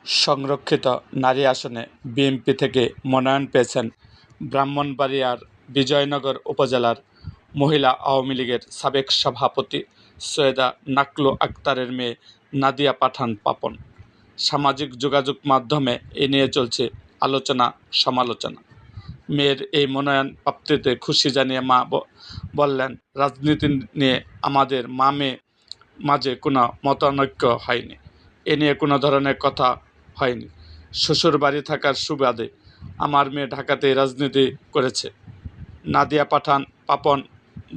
সংরক্ষিত নারী আসনে বিএনপি থেকে মনোনয়ন পেয়েছেন ব্রাহ্মণবাড়িয়ার বিজয়নগর উপজেলার মহিলা আওয়ামী লীগের সাবেক সভাপতি সৈয়দা নাকলু আক্তারের মেয়ে নাদিয়া পাঠান পাপন। সামাজিক যোগাযোগ মাধ্যমে এ নিয়ে চলছে আলোচনা সমালোচনা। মেয়ের এই মনোনয়ন প্রাপ্তিতে খুশি জানিয়ে মা বললেন, রাজনীতি নিয়ে আমাদের মেয়ে মাঝে কোনো মতানৈক্য হয়নি, এ নিয়ে কোনো ধরনের কথা হয়নি। শ্বশুর বাড়ি থাকার সুবাদে আমার মেয়ে ঢাকাতেই রাজনীতি করেছে। নাদিয়া পাঠান পাপন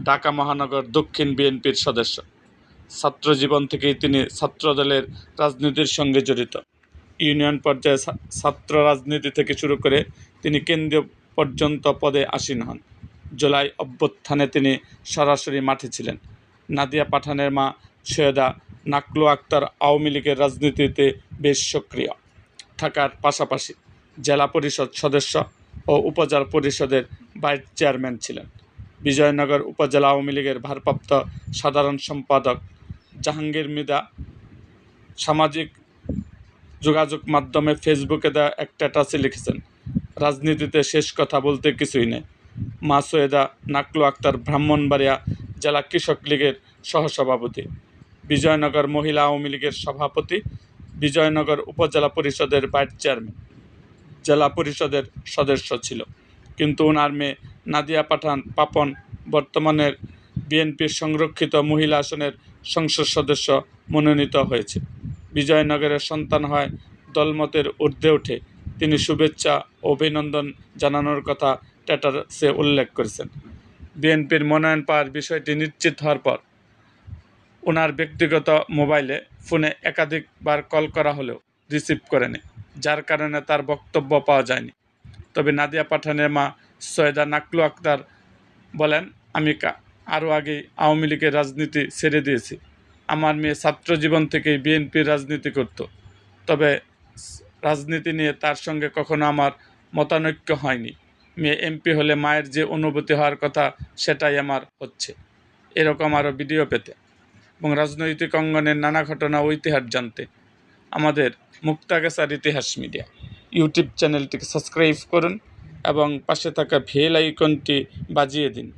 ঢাকা মহানগর দক্ষিণ বিএনপির সদস্য। ছাত্র জীবন থেকেই তিনি ছাত্রদলের রাজনীতির সঙ্গে জড়িত। ইউনিয়ন পর্যায়ে ছাত্র রাজনীতি থেকে শুরু করে তিনি কেন্দ্রীয় পর্যন্ত পদে আসীন হন। জুলাই অভ্যুত্থানে তিনি সরাসরি মাঠে ছিলেন। নাদিয়া পাঠানের মা সৈয়দা নাকলু আক্তার আওয়ামী লীগের রাজনীতিতে বেশ সক্রিয় থাকার পাশাপাশি জেলা পরিষদ সদস্য ও উপজেলা পরিষদের ভাইস চেয়ারম্যান ছিলেন। বিজয়নগর উপজেলা আওয়ামী লীগের ভারপ্রাপ্ত সাধারণ সম্পাদক জাহাঙ্গীর মৃধা সামাজিক যোগাযোগ মাধ্যমে ফেসবুকে দেওয়া এক স্ট্যাটাসে লিখেছেন, রাজনীতিতে শেষ কথা বলতে কিছুই নেই। মা সৈয়দা নাকলু আক্তার ব্রাহ্মণবাড়িয়া জেলা কৃষক লীগের সহসভাপতি, বিজয়নগর মহিলা আওয়ামী লীগের সভাপতি, বিজয়নগর উপজেলা পরিষদের ভাইস চেয়ারম্যান, জেলা পরিষদের সদস্য ছিল। কিন্তু ওনার মেয়ে নাদিয়া পাঠান পাপন বর্তমানের বিএনপির সংরক্ষিত মহিলা আসনের সংসদ সদস্য মনোনীত হয়েছে। বিজয়নগরের সন্তান হয় দলমতের ঊর্ধ্বে উঠে তিনি শুভেচ্ছা ও অভিনন্দন জানানোর কথা স্ট্যাটাসে উল্লেখ করেছেন। বিএনপির মনোনয়ন পাওয়ার বিষয়টি নিশ্চিত হওয়ার পর ওনার ব্যক্তিগত মোবাইলে ফোনে একাধিকবার কল করা হলেও রিসিভ করেনি, যার কারণে তার বক্তব্য পাওয়া যায়নি। তবে নাদিয়া পাঠানের মা সৈয়দা নাকলু আক্তার বলেন, আমি আরও আগেই আওয়ামী লীগের রাজনীতি ছেড়ে দিয়েছি। আমার মেয়ে ছাত্র জীবন থেকেই বিএনপির রাজনীতি করত, তবে রাজনীতি নিয়ে তার সঙ্গে কখনো আমার মতানৈক্য হয়নি। মেয়ে এমপি হলে মায়ের যে অনুভূতি হওয়ার কথা সেটাই আমার হচ্ছে। এরকম আরও ভিডিও পেতে এবং রাজনৈতিক অঙ্গনের নানা ঘটনা ও ইতিহাস জানতে আমাদের মুক্তাগাছার ইতিহাস মিডিয়া ইউটিউব চ্যানেলটিকে সাবস্ক্রাইব করুন এবং পাশে থাকা বেল আইকনটি বাজিয়ে দিন।